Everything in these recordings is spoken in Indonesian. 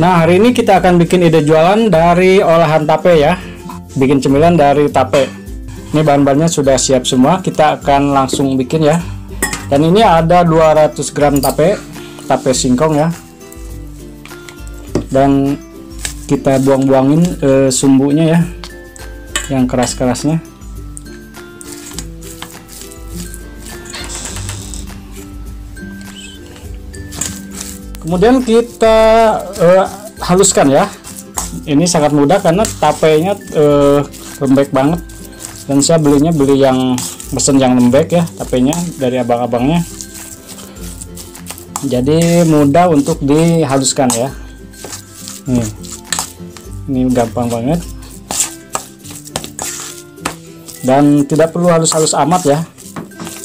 Nah, hari ini kita akan bikin ide jualan dari olahan tape ya. Bikin cemilan dari tape. Ini bahan-bahannya sudah siap semua. Kita akan langsung bikin ya. Dan ini ada 200 gram tape singkong ya. Dan kita buang-buangin sumbunya ya, yang keras-kerasnya. Kemudian kita haluskan ya. Ini sangat mudah karena tapenya lembek banget, dan saya beli yang pesen yang lembek ya tapenya dari abang-abangnya, jadi mudah untuk dihaluskan ya. Ini gampang banget dan tidak perlu halus-halus amat ya.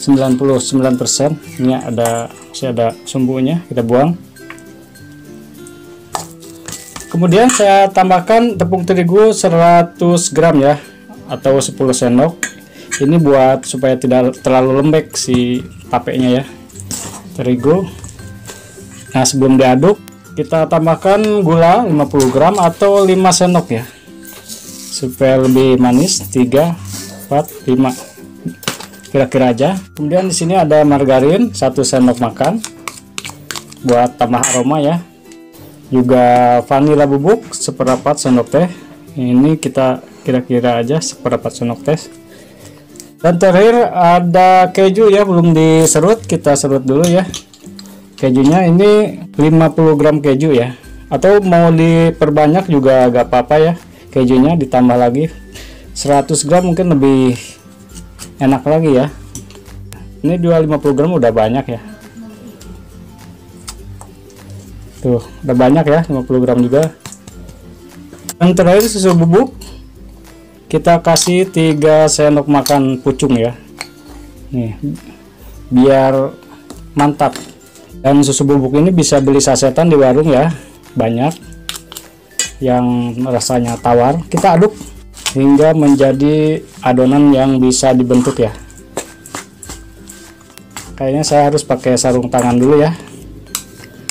99%. Ini masih ada sumbunya, kita buang. Kemudian saya tambahkan tepung terigu 100 gram ya, atau 10 sendok. Ini buat supaya tidak terlalu lembek si tapenya ya, terigu. Nah, sebelum diaduk kita tambahkan gula 50 gram atau 5 sendok ya, supaya lebih manis. 3, 4, 5 kira-kira aja. Kemudian di sini ada margarin 1 sendok makan buat tambah aroma ya. Juga vanila bubuk 1/4 sendok teh. Ini kita kira-kira aja 1/4 sendok teh. Dan terakhir ada keju ya, belum diserut, kita serut dulu ya. Kejunya ini 50 gram keju ya, atau mau diperbanyak juga gak apa-apa ya. Kejunya ditambah lagi 100 gram, mungkin lebih enak lagi ya. Ini 250 gram udah banyak ya. Tuh, udah banyak ya, 50 gram juga. Yang terakhir susu bubuk, kita kasih 3 sendok makan pucung ya. Nih, biar mantap. Dan susu bubuk ini bisa beli sasetan di warung ya, banyak yang rasanya tawar. Kita aduk hingga menjadi adonan yang bisa dibentuk ya. Kayaknya saya harus pakai sarung tangan dulu ya.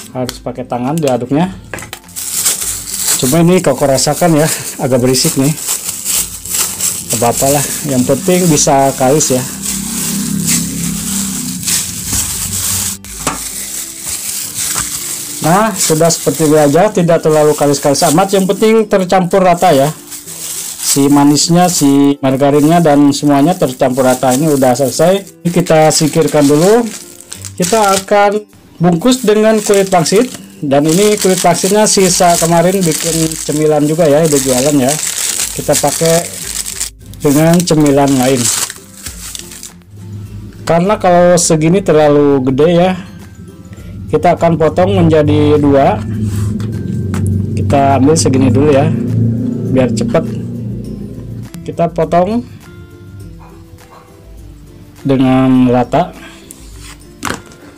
Harus pakai tangan diaduknya. Cuma ini kok rasakan ya, agak berisik nih. Apa-apalah, yang penting bisa kalis ya. Nah, sudah seperti ini aja, tidak terlalu kalis-kalis amat, yang penting tercampur rata ya. Si manisnya, si margarinnya, dan semuanya tercampur rata. Ini udah selesai. Ini kita singkirkan dulu. Kita akan bungkus dengan kulit pangsit. Dan ini kulit pangsitnya sisa kemarin bikin cemilan juga ya, ide jualan ya. Kita pakai dengan cemilan lain. Karena kalau segini terlalu gede ya, kita akan potong menjadi 2. Kita ambil segini dulu ya, biar cepat. Kita potong dengan rata.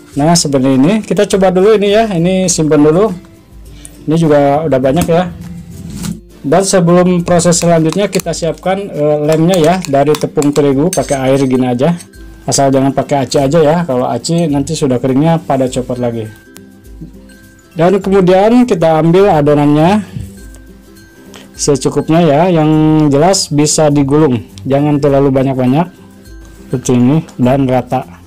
Nah, seperti ini. Kita coba dulu ini ya, ini simpan dulu. Ini juga udah banyak ya. Dan sebelum proses selanjutnya, kita siapkan lemnya ya, dari tepung terigu, pakai air gini aja. Asal jangan pakai aci aja ya, kalau aci nanti sudah keringnya pada copot lagi. Dan kemudian kita ambil adonannya secukupnya ya, yang jelas bisa digulung, jangan terlalu banyak-banyak, seperti ini, dan rata.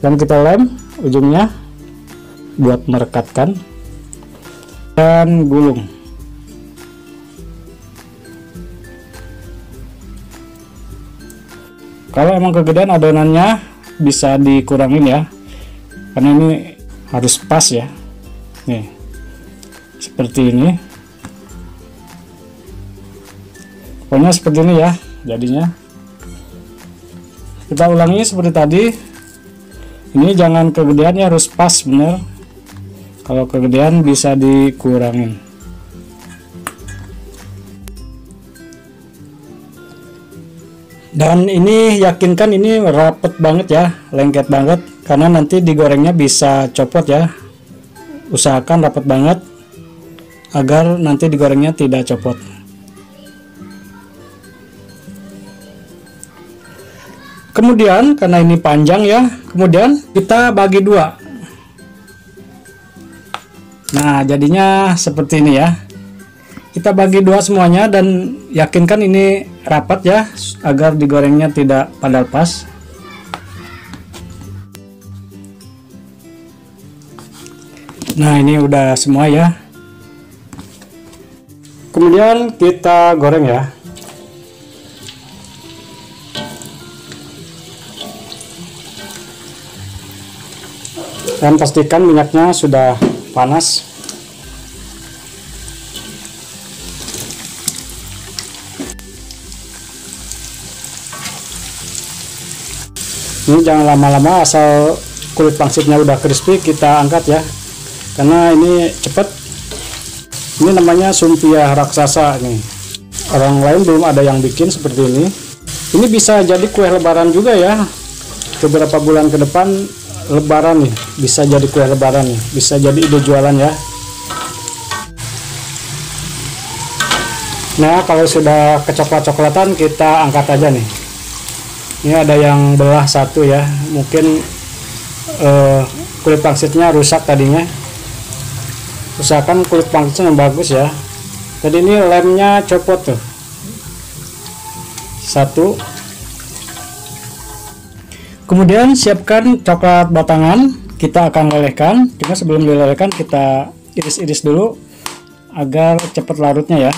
Dan kita lem ujungnya buat merekatkan dan gulung. Kalau emang kegedean adonannya bisa dikurangin ya, karena ini harus pas ya. Nih, seperti ini. Pokoknya seperti ini ya jadinya. Kita ulangi seperti tadi. Ini jangan kegedean ya, harus pas bener. Kalau kegedean bisa dikurangin. Dan ini yakinkan ini rapet banget ya, lengket banget, karena nanti digorengnya bisa copot ya. Usahakan rapet banget agar nanti digorengnya tidak copot. Kemudian karena ini panjang ya, kemudian kita bagi 2. Nah, jadinya seperti ini ya. Kita bagi dua semuanya dan yakinkan ini rapat ya, agar digorengnya tidak padal pas. Nah, ini udah semua ya. Kemudian kita goreng ya. Dan pastikan minyaknya sudah panas. Ini jangan lama-lama, asal kulit pangsitnya udah crispy kita angkat ya, karena ini cepet. Ini namanya sumpia raksasa nih. Orang lain belum ada yang bikin seperti ini. Ini bisa jadi kue lebaran juga ya. Beberapa bulan ke depan lebaran nih, bisa jadi kue lebaran nih, bisa jadi ide jualan ya. Nah, kalau sudah kecoklat-coklatan kita angkat aja nih. Ini ada yang belah satu ya, mungkin kulit pangsitnya rusak tadinya. Usahakan kulit pangsitnya yang bagus ya. Tadi ini lemnya copot tuh satu. Kemudian siapkan coklat batangan, kita akan lelehkan. Cuma sebelum dilelehkan kita iris-iris dulu agar cepat larutnya ya,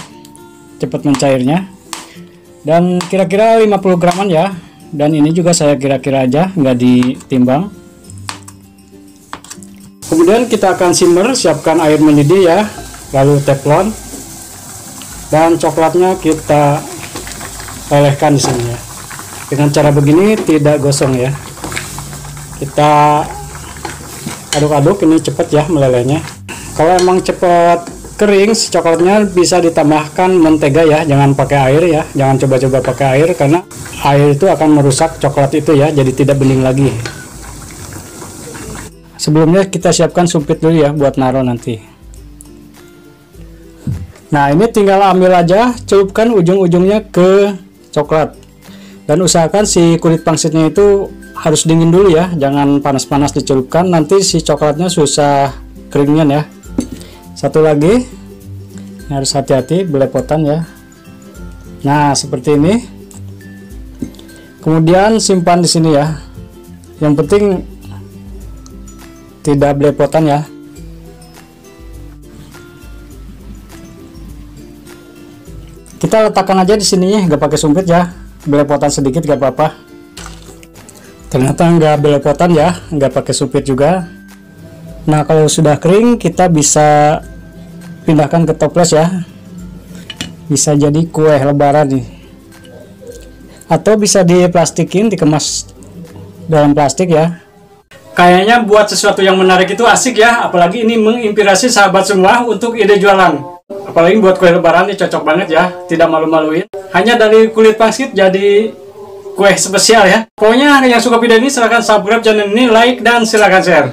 cepat mencairnya. Dan kira-kira 50 graman ya. Dan ini juga saya kira-kira aja, nggak ditimbang. Kemudian kita akan simmer, siapkan air mendidih ya, lalu teflon, dan coklatnya kita lelehkan di sini ya. Dengan cara begini tidak gosong ya. Kita aduk-aduk, ini cepat ya melelehnya. Kalau emang cepat kering si coklatnya, bisa ditambahkan mentega ya, jangan pakai air ya, jangan coba-coba pakai air karena air itu akan merusak coklat itu ya, jadi tidak bening lagi. Sebelumnya kita siapkan sumpit dulu ya buat naruh nanti. Nah, ini tinggal ambil aja, celupkan ujung-ujungnya ke coklat. Dan usahakan si kulit pangsitnya itu harus dingin dulu ya, jangan panas-panas dicelupkan, nanti si coklatnya susah keringnya ya. Satu lagi, harus hati-hati belepotan ya. Nah, seperti ini. Kemudian simpan di sini ya. Yang penting tidak belepotan ya. Kita letakkan aja di sini, nggak pakai sumpit ya. Belepotan sedikit gak apa-apa. Ternyata nggak belepotan ya, nggak pakai sumpit juga. Nah, kalau sudah kering kita bisa pindahkan ke toples ya. Bisa jadi kue lebaran nih. Atau bisa diplastikin, dikemas dalam plastik ya. Kayaknya buat sesuatu yang menarik itu asik ya, apalagi ini menginspirasi sahabat semua untuk ide jualan. Apalagi buat kue lebaran ini cocok banget ya, tidak malu-maluin. Hanya dari kulit pangsit jadi kue spesial ya. Pokoknya yang suka video ini silahkan subscribe channel ini, like, dan silahkan share.